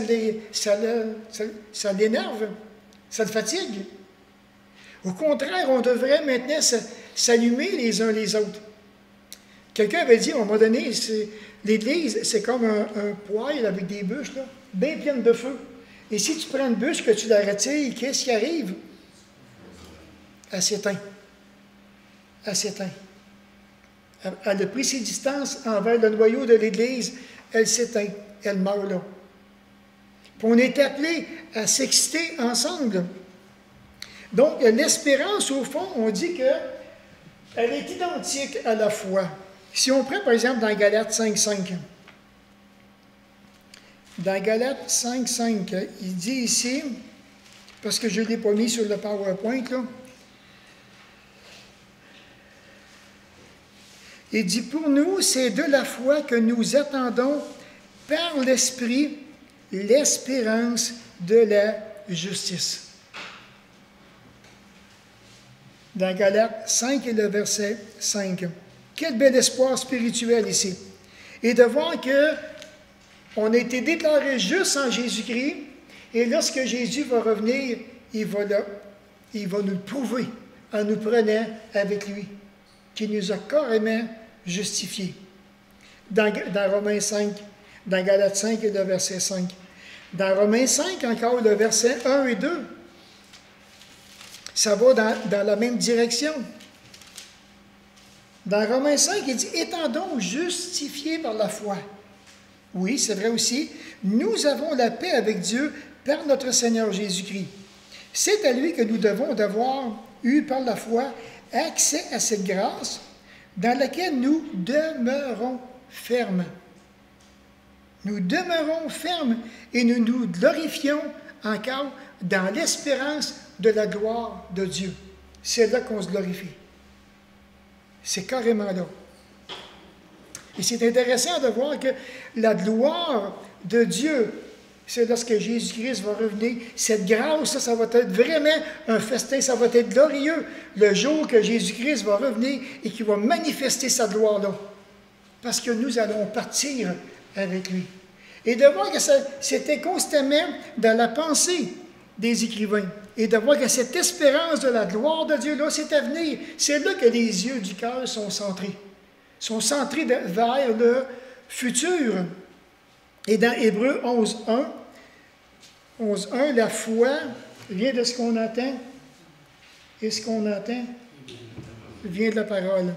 l'énerve, ça le fatigue? Au contraire, on devrait maintenant s'allumer les uns les autres. Quelqu'un avait dit, à un moment donné, l'Église, c'est comme un poêle avec des bûches, là, bien pleines de feu. Et si tu prends une bûche, que tu la retires, qu'est-ce qui arrive? Elle s'éteint. Elle s'éteint. Elle a pris ses distances envers le noyau de l'Église, elle s'éteint, elle meurt là. Puis on est appelé à s'exciter ensemble. Donc, l'espérance, au fond, on dit qu'elle est identique à la foi. Si on prend, par exemple, dans Galates 5.5, dans Galates 5.5, il dit ici, parce que je ne l'ai pas mis sur le PowerPoint, là, il dit, pour nous, c'est de la foi que nous attendons par l'Esprit l'espérance de la justice. Dans Galates 5 et le verset 5. Quel bel espoir spirituel ici. Et de voir qu'on a été déclaré juste en Jésus-Christ, et lorsque Jésus va revenir, il va nous le prouver en nous prenant avec lui, qui nous a carrément justifiés. Dans Romains 5, dans Galates 5 et le verset 5. Dans Romains 5, encore le verset 1 et 2, ça va dans la même direction. Dans Romains 5, il dit, étant donc justifiés par la foi. Oui, c'est vrai aussi. Nous avons la paix avec Dieu par notre Seigneur Jésus-Christ. C'est à lui que nous devons d'avoir eu par la foi accès à cette grâce dans laquelle nous demeurons fermes. Nous demeurons fermes et nous nous glorifions encore dans l'espérance de la gloire de Dieu. C'est là qu'on se glorifie. C'est carrément là. Et c'est intéressant de voir que la gloire de Dieu, c'est lorsque Jésus-Christ va revenir. Cette grâce, ça va être vraiment un festin, ça va être glorieux le jour que Jésus-Christ va revenir et qu'il va manifester sa gloire-là. Parce que nous allons partir avec lui. Et de voir que c'était constamment dans la pensée des écrivains. Et de voir que cette espérance de la gloire de Dieu, là, c'est à venir. C'est là que les yeux du cœur sont centrés. Sont centrés vers le futur. Et dans Hébreux 11.1, la foi vient de ce qu'on entend. Et ce qu'on entend vient de la parole.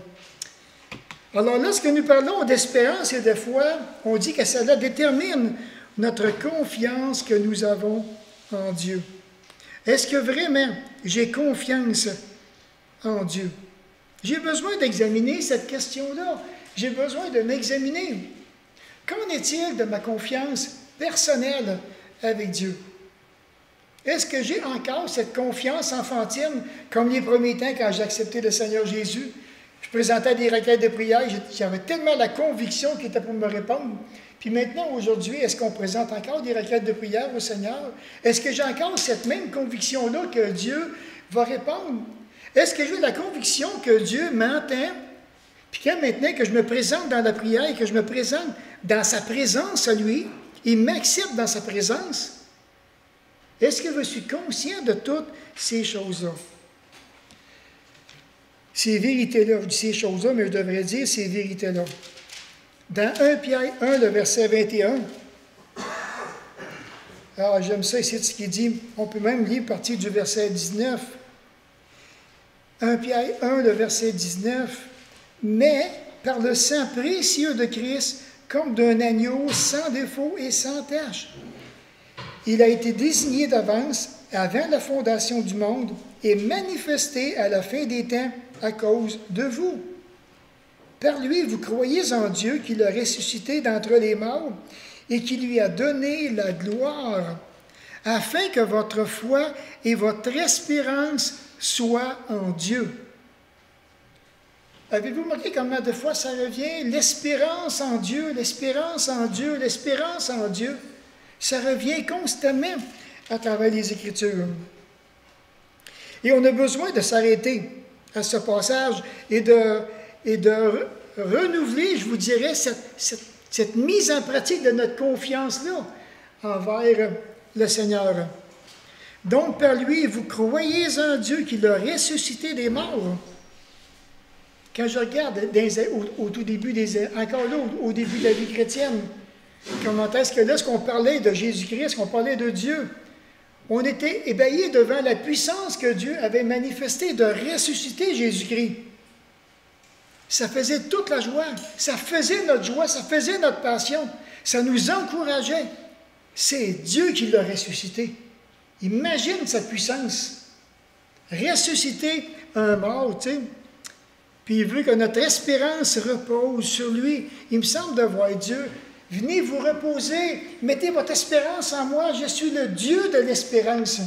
Alors, lorsque nous parlons d'espérance et de foi, on dit que cela détermine notre confiance que nous avons en Dieu. Est-ce que vraiment j'ai confiance en Dieu? J'ai besoin d'examiner cette question-là. J'ai besoin de m'examiner. Qu'en est-il de ma confiance personnelle avec Dieu? Est-ce que j'ai encore cette confiance enfantine, comme les premiers temps quand j'ai accepté le Seigneur Jésus? Je présentais des requêtes de prière, j'avais tellement la conviction qu'il était pour me répondre. Puis maintenant, aujourd'hui, est-ce qu'on présente encore des requêtes de prière au Seigneur? Est-ce que j'ai encore cette même conviction-là que Dieu va répondre? Est-ce que j'ai la conviction que Dieu m'entend? Puis quand maintenant que je me présente dans la prière et que je me présente dans sa présence à lui, il m'accepte dans sa présence. Est-ce que je suis conscient de toutes ces choses-là? Ces vérités-là, je dis ces choses-là, mais je devrais dire ces vérités-là. Dans 1 Pierre 1, le verset 21, alors j'aime ça ici, ce qu'il dit, on peut même lire partie du verset 19. 1 Pierre 1, le verset 19, mais par le sang précieux de Christ, comme d'un agneau sans défaut et sans tache. Il a été désigné d'avance, avant la fondation du monde, et manifesté à la fin des temps à cause de vous. Par lui, vous croyez en Dieu qui l'a ressuscité d'entre les morts et qui lui a donné la gloire, afin que votre foi et votre espérance soient en Dieu. Avez-vous remarqué comment de fois ça revient? L'espérance en Dieu, l'espérance en Dieu, l'espérance en Dieu. Ça revient constamment à travers les Écritures. Et on a besoin de s'arrêter à ce passage et de renouveler, je vous dirais, cette mise en pratique de notre confiance-là envers le Seigneur. Donc, par lui, vous croyez en Dieu qui l'a ressuscité des morts. Quand je regarde au tout début, encore là, au début de la vie chrétienne, comment est-ce que lorsqu'on parlait de Jésus-Christ, qu'on parlait de Dieu, on était ébahis devant la puissance que Dieu avait manifestée de ressusciter Jésus-Christ. Ça faisait toute la joie, ça faisait notre joie, ça faisait notre passion, ça nous encourageait. C'est Dieu qui l'a ressuscité. Imagine sa puissance. Ressusciter un mort, tu sais. Puis il veut que notre espérance repose sur lui. Il me semble de voir Dieu. Venez vous reposer, mettez votre espérance en moi, je suis le Dieu de l'espérance.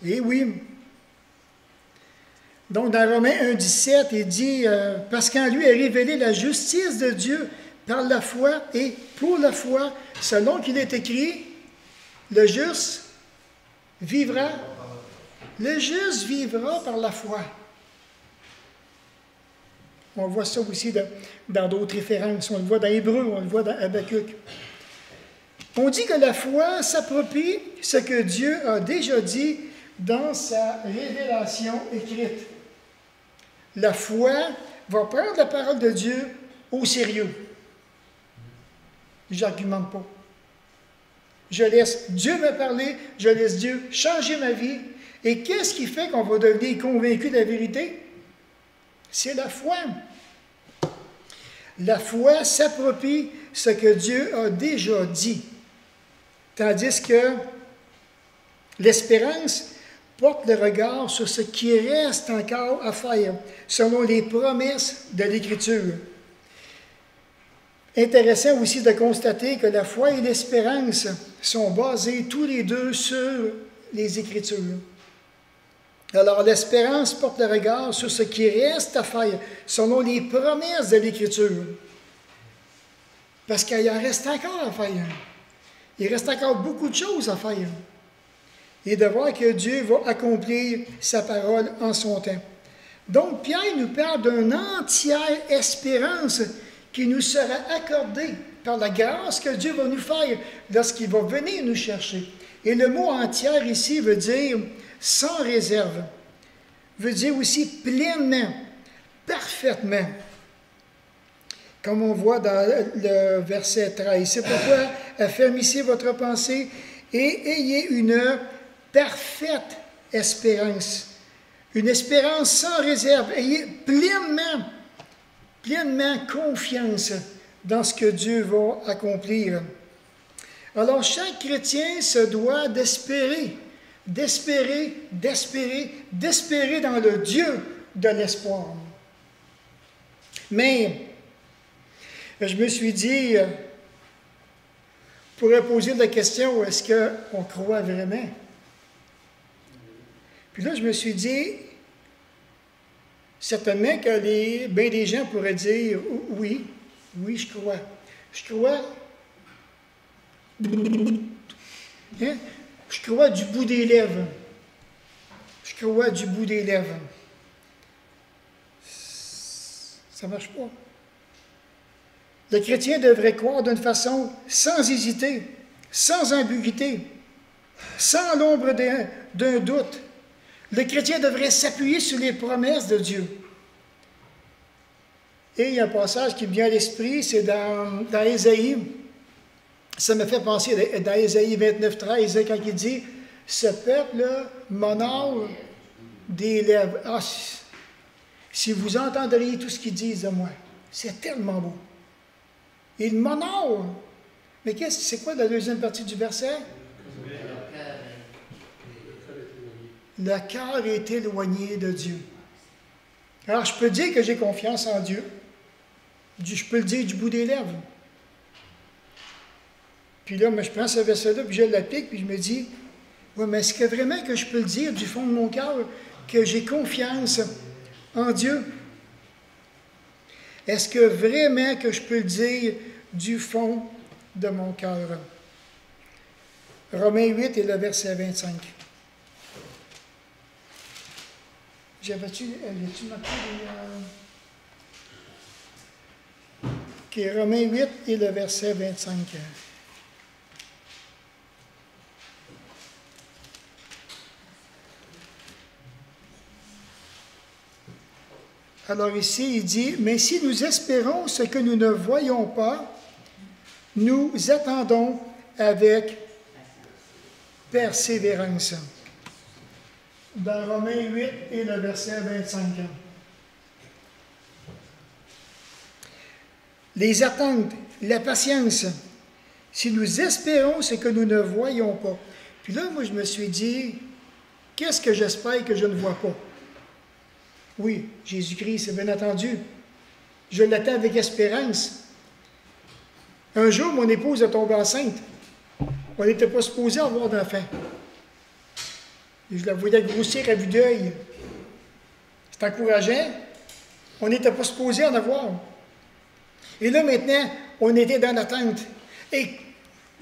Et oui. Donc dans Romains 1,17, il dit, parce qu'en lui est révélée la justice de Dieu par la foi et pour la foi, selon qu'il est écrit, le juste vivra. Le juste vivra par la foi. On voit ça aussi dans d'autres références. On le voit dans Hébreu, on le voit dans Habakkuk. On dit que la foi s'approprie ce que Dieu a déjà dit dans sa révélation écrite. La foi va prendre la parole de Dieu au sérieux. Je n'argumente pas. Je laisse Dieu me parler, je laisse Dieu changer ma vie. Et qu'est-ce qui fait qu'on va devenir convaincu de la vérité? C'est la foi. La foi s'approprie ce que Dieu a déjà dit. Tandis que l'espérance porte le regard sur ce qui reste encore à faire, selon les promesses de l'Écriture. Intéressant aussi de constater que la foi et l'espérance sont basés tous les deux sur les Écritures. Alors, l'espérance porte le regard sur ce qui reste à faire, selon les promesses de l'Écriture. Parce qu'il en reste encore à faire. Il reste encore beaucoup de choses à faire. Et de voir que Dieu va accomplir sa parole en son temps. Donc, Pierre nous parle d'une entière espérance qui nous sera accordée par la grâce que Dieu va nous faire lorsqu'il va venir nous chercher. Et le mot entière ici veut dire sans réserve, veut dire aussi pleinement, parfaitement. Comme on voit dans le verset 13. C'est pourquoi affermissez votre pensée et ayez une parfaite espérance. Une espérance sans réserve. Ayez pleinement confiance dans ce que Dieu va accomplir. Alors, chaque chrétien se doit d'espérer, d'espérer, d'espérer, d'espérer dans le Dieu de l'espoir. Mais, je me suis dit, je pourrais poser la question, est-ce qu'on croit vraiment? Puis là, je me suis dit, certainement que bien des gens pourraient dire, oui, oui, je crois. Je crois. Hein? Je crois du bout des lèvres. Je crois du bout des lèvres. Ça ne marche pas. Le chrétien devrait croire d'une façon sans hésiter, sans ambiguïté, sans l'ombre d'un doute. Le chrétien devrait s'appuyer sur les promesses de Dieu. Et il y a un passage qui me vient à l'esprit, c'est dans Ésaïe. Ça me fait penser dans Ésaïe 29, 13, quand il dit « Ce peuple m'honore des lèvres. » Ah, si vous entendriez tout ce qu'ils disent de moi, c'est tellement beau. Il m'honore. Mais c'est quoi la deuxième partie du verset? Le cœur est éloigné de Dieu. Alors, je peux dire que j'ai confiance en Dieu. Je peux le dire du bout des lèvres. Puis là, je prends ce verset-là, puis je l'applique, puis je me dis, ouais, mais est-ce que vraiment que je peux le dire du fond de mon cœur, que j'ai confiance en Dieu? Est-ce que vraiment que je peux le dire du fond de mon cœur? Romains 8 et le verset 25. J'avais-tu marqué les... OK, Romains 8 et le verset 25. Alors ici, il dit, « Mais si nous espérons ce que nous ne voyons pas, nous attendons avec persévérance. » Dans Romains 8 et le verset 25. Les attentes, la patience, si nous espérons ce que nous ne voyons pas. Puis là, moi, je me suis dit, qu'est-ce que j'espère que je ne vois pas? Oui, Jésus-Christ, c'est bien entendu. Je l'attends avec espérance. Un jour, mon épouse est tombée enceinte. On n'était pas supposé avoir d'enfant. Je la voyais grossir à vue d'œil. C'est encourageant. On n'était pas supposé en avoir. Et là, maintenant, on était dans l'attente. Et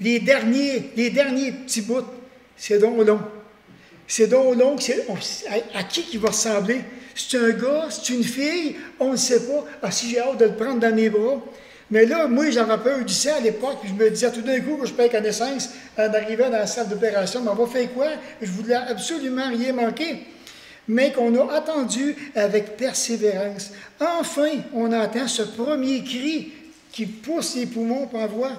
les derniers petits bouts, c'est donc long. C'est donc long. À qui il va ressembler? C'est un gars? C'est une fille? On ne sait pas. Ah, si j'ai hâte de le prendre dans mes bras. Mais là, moi, j'avais peur du sang à l'époque. Je me disais tout d'un coup que je perds connaissance en arrivant dans la salle d'opération. Mais on va faire quoi? Je voulais absolument rien manquer. Mais qu'on a attendu avec persévérance. Enfin, on entend ce premier cri qui pousse les poumons par voix.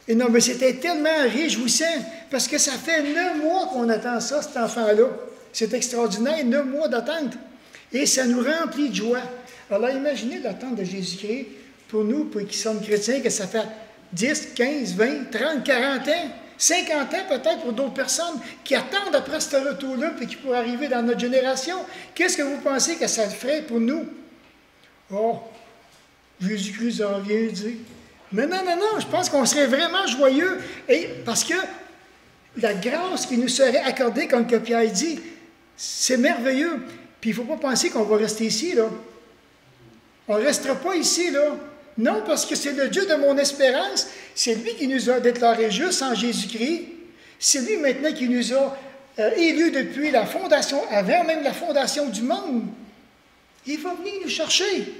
Et non, mais c'était tellement réjouissant parce que ça fait 9 mois qu'on attend ça, cet enfant-là. C'est extraordinaire, 9 mois d'attente. Et ça nous remplit de joie. Alors, imaginez l'attente de Jésus-Christ pour nous, pour qui sommes chrétiens, que ça fait 10, 15, 20, 30, 40 ans, 50 ans peut-être pour d'autres personnes qui attendent après ce retour-là puis qui pourraient arriver dans notre génération. Qu'est-ce que vous pensez que ça ferait pour nous? Oh, Jésus-Christ en vient dire. Mais non, je pense qu'on serait vraiment joyeux. Et parce que la grâce qui nous serait accordée, comme que Pierre dit, c'est merveilleux. Puis il ne faut pas penser qu'on va rester ici, là. On ne restera pas ici, là. Non, parce que c'est le Dieu de mon espérance. C'est lui qui nous a déclarés justes en Jésus-Christ. C'est lui maintenant qui nous a élus depuis la fondation, avant même la fondation du monde. Il va venir nous chercher.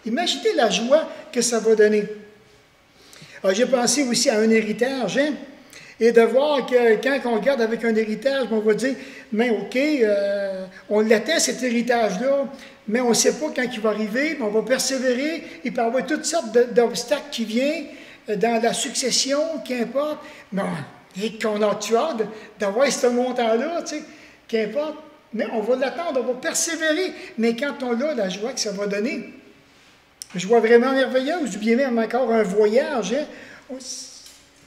Imaginez la joie que ça va donner. Alors, j'ai pensé aussi à un héritage, hein? Et de voir que quand on regarde avec un héritage, on va dire, mais OK, on l'attend cet héritage-là, mais on ne sait pas quand il va arriver, mais on va persévérer. Il peut y avoir toutes sortes d'obstacles qui viennent dans la succession, qu'importe. Mais qu'on a hâte d'avoir ce montant-là, tu sais, qu'importe. Mais on va l'attendre, on va persévérer. Mais quand on a la joie que ça va donner, joie vraiment merveilleuse, ou bien même encore un voyage, hein?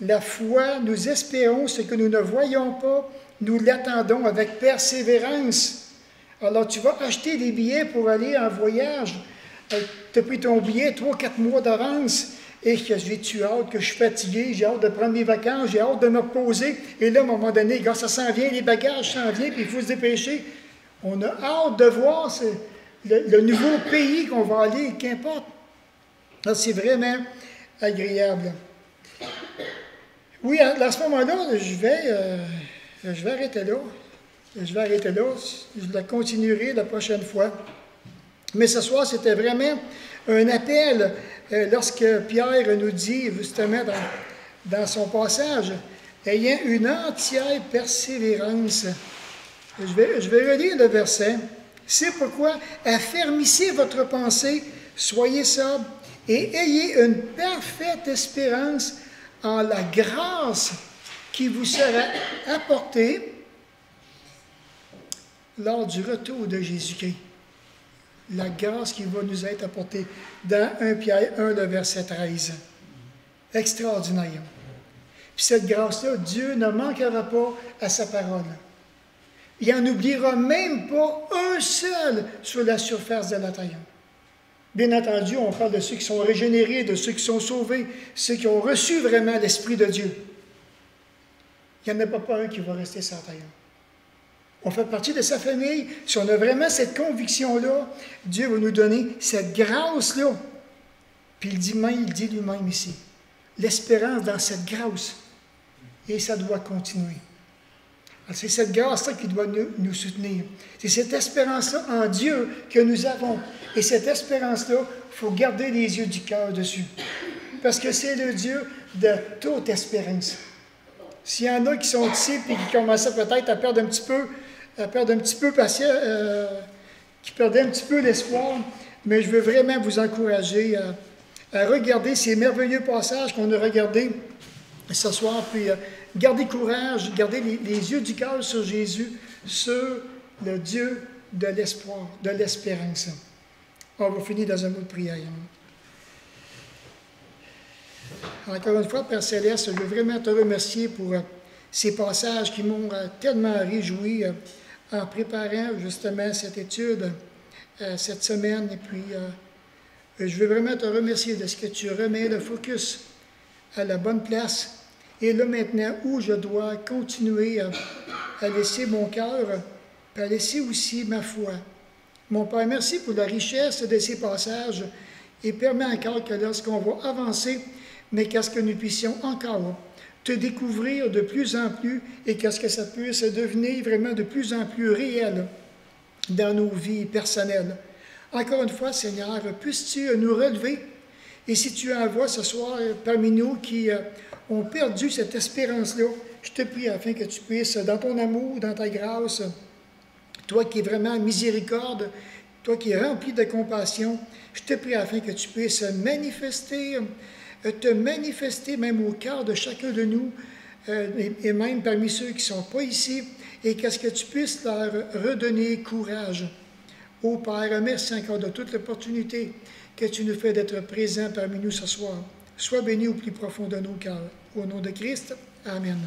la foi, nous espérons ce que nous ne voyons pas, nous l'attendons avec persévérance. Alors, tu vas acheter des billets pour aller en voyage. Tu as pris ton billet 3-4 mois d'avance. Et que j'ai-tu hâte, que je suis fatigué, j'ai hâte de prendre mes vacances, j'ai hâte de me reposer. Et là, à un moment donné, quand ça s'en vient, les bagages s'en viennent, puis il faut se dépêcher. On a hâte de voir le nouveau pays qu'on va aller, qu'importe. C'est vraiment agréable. Oui, à ce moment-là, je vais arrêter là. Je vais arrêter là. Je la continuerai la prochaine fois. Mais ce soir, c'était vraiment un appel lorsque Pierre nous dit, justement, dans son passage, ayant une entière persévérance. Je vais relire le verset. C'est pourquoi affermissez votre pensée, soyez sobre et ayez une parfaite espérance en la grâce qui vous sera apportée lors du retour de Jésus-Christ. La grâce qui va nous être apportée dans 1 Pierre 1, le verset 13. Extraordinaire. Puis cette grâce-là, Dieu ne manquera pas à sa parole. Il n'en oubliera même pas un seul sur la surface de la terre. Bien entendu, on parle de ceux qui sont régénérés, de ceux qui sont sauvés, ceux qui ont reçu vraiment l'Esprit de Dieu. Il n'y en a pas un qui va rester sur la terre. On fait partie de sa famille. Si on a vraiment cette conviction-là, Dieu va nous donner cette grâce-là. Puis il dit lui-même ici, l'espérance dans cette grâce. Et ça doit continuer. C'est cette grâce-là qui doit nous soutenir. C'est cette espérance-là en Dieu que nous avons. Et cette espérance-là, il faut garder les yeux du cœur dessus. Parce que c'est le Dieu de toute espérance. S'il y en a qui sont ici et qui commençaient peut-être à perdre un petit peu, qui perdaient un petit peu l'espoir, mais je veux vraiment vous encourager à regarder ces merveilleux passages qu'on a regardés ce soir, puis gardez courage, gardez les yeux du cœur sur Jésus, sur le Dieu de l'espoir, de l'espérance. On va finir dans un mot de prière. Encore une fois, Père Céleste, je veux vraiment te remercier pour ces passages qui m'ont tellement réjoui en préparant justement cette étude cette semaine. Et puis, je veux vraiment te remercier de ce que tu remets le focus à la bonne place. Et là maintenant, où je dois continuer à laisser mon cœur, à laisser aussi ma foi. Mon Père, merci pour la richesse de ces passages et permets encore que lorsqu'on va avancer, mais qu'est-ce que nous puissions encore te découvrir de plus en plus et qu'est-ce que ça puisse devenir vraiment de plus en plus réel dans nos vies personnelles. Encore une fois, Seigneur, puisses-tu nous relever et si tu en vois ce soir parmi nous qui ont perdu cette espérance-là, je te prie afin que tu puisses, dans ton amour, dans ta grâce, toi qui es vraiment miséricorde, toi qui es rempli de compassion, je te prie afin que tu puisses te manifester même au cœur de chacun de nous, et même parmi ceux qui ne sont pas ici, et qu'est-ce que tu puisses leur redonner courage. Ô Père, merci encore de toute l'opportunité que tu nous fais d'être présent parmi nous ce soir. Sois béni au plus profond de nos cœurs. Au nom de Christ, Amen.